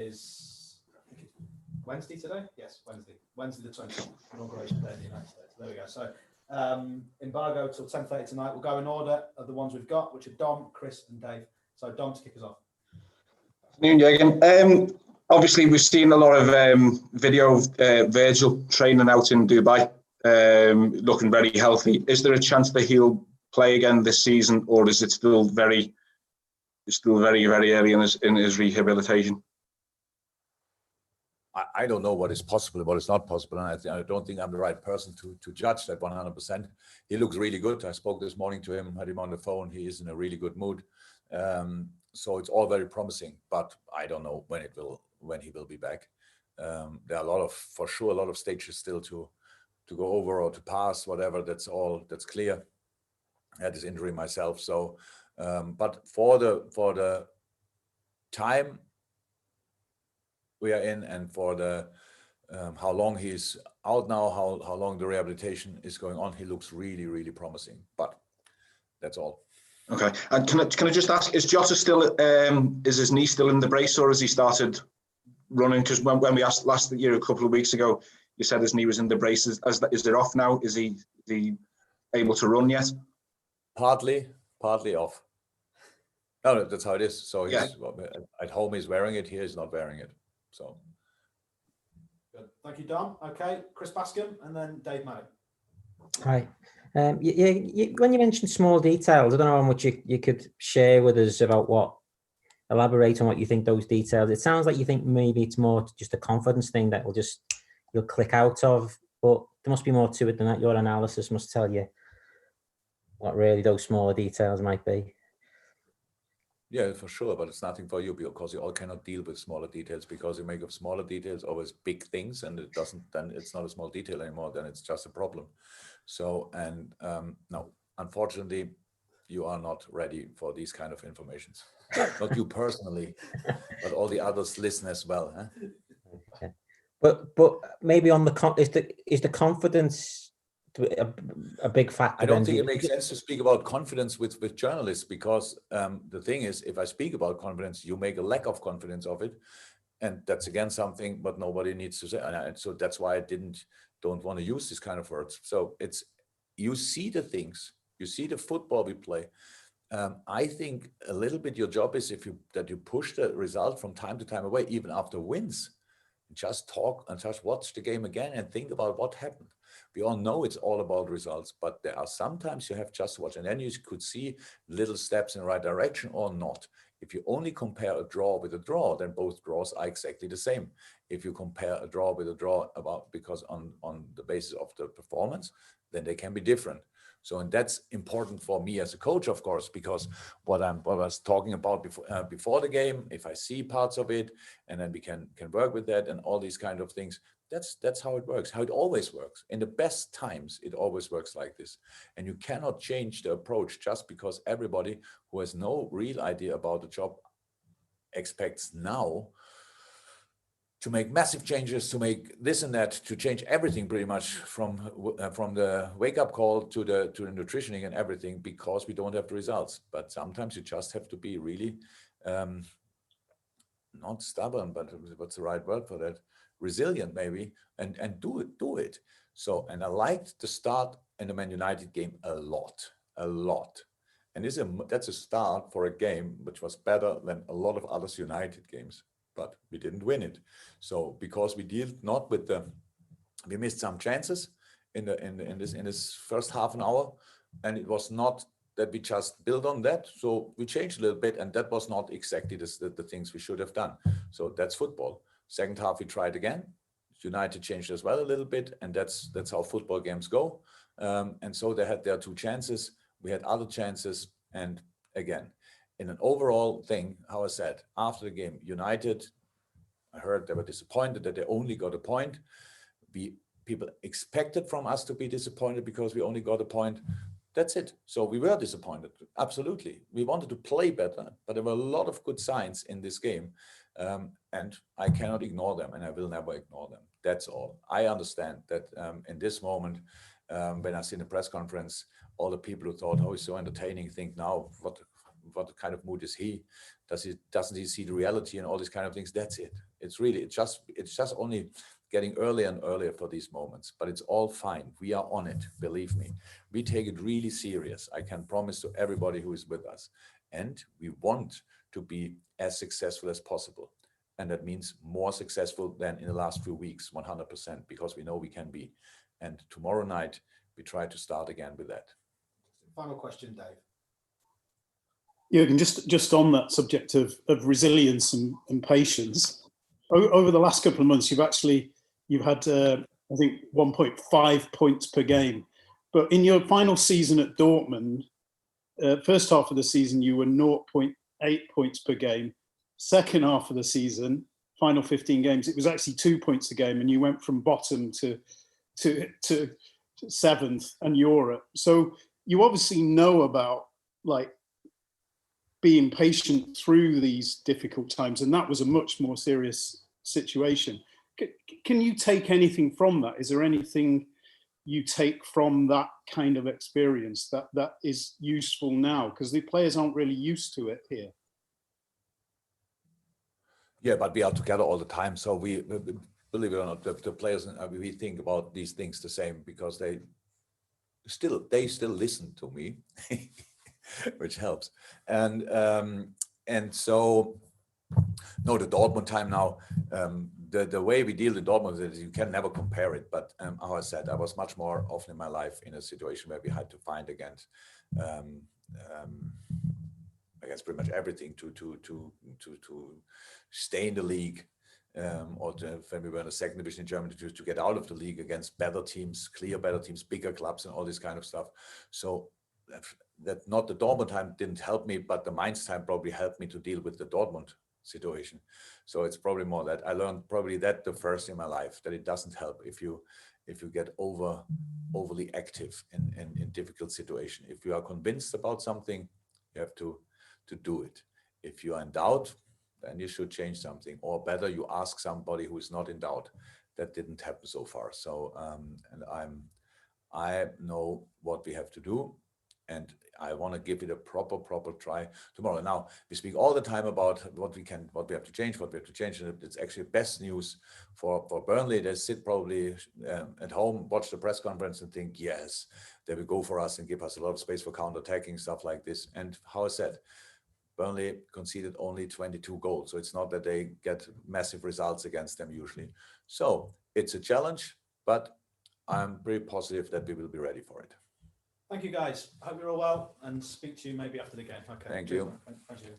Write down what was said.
is Wednesday today? Yes, Wednesday. Wednesday the 20th, inauguration day in the United States. There we go. So embargo till 10:30 tonight. We'll go in order of the ones we've got, which are Dom, Chris, and Dave. So Dom, to kick us off. Afternoon, Jurgen. Obviously, we've seen a lot of video of Virgil training out in Dubai, looking very healthy. Is there a chance that he'll play again this season, or is it still very early in his rehabilitation? I don't know what is possible, what is not possible, and I don't think I'm the right person to judge that 100%. He looks really good. I spoke this morning to him, had him on the phone. He is in a really good mood. So it's all very promising, but I don't know when he will be back. There are for sure a lot of stages still to go over or to pass, whatever. That's clear. I had this injury myself, so but for the time we are in, and for the how long he's out now, how long the rehabilitation is going on, he looks really, really promising. But that's all. Okay, and can I just ask, is Jota still is his knee still in the brace, or has he started running? Because when we asked last year, a couple of weeks ago, you said his knee was in the brace. Is it off now? Is he able to run yet? Partly off. No, that's how it is. So he's at home. He's wearing it. Here he's not wearing it. So. Good. Thank you, Dom. Okay, Chris Bascom, and then Dave Maddock. Hi. When you mentioned small details, I don't know how much you could share with us about elaborate on what you think those details. It sounds like you think maybe it's more just a confidence thing that you'll click out of, but there must be more to it than that. Your analysis must tell you what really those smaller details might be. Yeah, for sure, but it's nothing for you because you all cannot deal with smaller details, because you make of smaller details always big things, and then it's not a small detail anymore, then it's just a problem. So, and no, unfortunately, you are not ready for these kind of informations. Not you personally, but all the others listen as well. Huh? Okay. But maybe on is the confidence a big factor? I don't think it makes sense to speak about confidence with journalists, because the thing is, if I speak about confidence, you make a lack of confidence of it, and that's again something but nobody needs to say. And so that's why I don't want to use this kind of words. So it's, you see the things, you see the football we play. I think a little bit your job is that you push the result from time to time away, even after wins. Just talk and just watch the game again and think about what happened. We all know it's all about results, but there are sometimes you have just to watch, and then you could see little steps in the right direction or not. If you only compare a draw with a draw, then both draws are exactly the same. If you compare a draw with a draw because on the basis of the performance, then they can be different. So, and that's important for me as a coach, of course, because what I was talking about before the game, if I see parts of it, and then we can work with that and all these kind of things, that's how it works, how it always works. In the best times, it always works like this. And you cannot change the approach just because everybody who has no real idea about the job expects now to make massive changes, to make this and that, to change everything pretty much from the wake-up call to the nutritioning and everything, because we don't have the results. But sometimes you just have to be really not stubborn, but what's the right word for that? Resilient maybe, and do it. So, and I liked the start in the Man United game a lot. And that's a start for a game which was better than a lot of other United games. But we didn't win it. So because we dealt not with we missed some chances in this first half an hour, and it was not that we just build on that. So we changed a little bit, and that was not exactly the things we should have done. So that's football. Second half we tried again. United changed as well a little bit, and that's how football games go. And so they had their two chances. We had other chances, and again, in an overall thing, how I said, after the game, United, I heard they were disappointed that they only got a point. People expected from us to be disappointed because we only got a point. That's it. So we were disappointed, absolutely. We wanted to play better, but there were a lot of good signs in this game. And I cannot ignore them, and I will never ignore them. That's all. I understand that in this moment, when I see in the press conference, all the people who thought, oh, it's so entertaining, think now, what kind of mood is he? Doesn't he see the reality and all these kind of things? That's it. It's just only getting earlier and earlier for these moments, but it's all fine. We are on it, believe me. We take it really serious. I can promise to everybody who is with us. And we want to be as successful as possible. And that means more successful than in the last few weeks, 100%, because we know we can be. And tomorrow night, we try to start again with that. Final question, Dave. Jurgen, just on that subject of resilience and patience, over the last couple of months, you've had I think 1.5 points per game, but in your final season at Dortmund, first half of the season you were 0.8 points per game. Second half of the season, final 15 games, it was actually 2 points a game, and you went from bottom to seventh and Europe. So you obviously know about like being patient through these difficult times, and that was a much more serious situation. Can you take anything from that? Is there anything you take from that kind of experience that is useful now? Because the players aren't really used to it here. Yeah, but we are together all the time. So we, believe it or not, the players, we think about these things the same, because they still listen to me, which helps. And so, no, the Dortmund time now, the way we deal in Dortmund is you can never compare it. But how I said, I was much more often in my life in a situation where we had to fight against pretty much everything to stay in the league, or when we were in the second division in Germany, to get out of the league against better teams, clear better teams, bigger clubs, and all this kind of stuff. So that not the Dortmund time didn't help me, but the Mainz time probably helped me to deal with the Dortmund situation. So it's probably more that I learned probably that the first in my life, that it doesn't help if you get overly active in difficult situation. If you are convinced about something, you have to do it. If you are in doubt, then you should change something, or better, you ask somebody who is not in doubt. That didn't happen so far. So and I know what we have to do, and I want to give it a proper try tomorrow. Now we speak all the time about what we have to change, and it's actually best news for Burnley. They sit probably at home, watch the press conference, and think, yes, they will go for us and give us a lot of space for counter-attacking, stuff like this. And how I said, Burnley conceded only 22 goals. So it's not that they get massive results against them usually. So it's a challenge, but I'm pretty positive that we will be ready for it. Thank you, guys. Hope you're all well, and speak to you maybe after the game. Okay. Thank you. Thank you.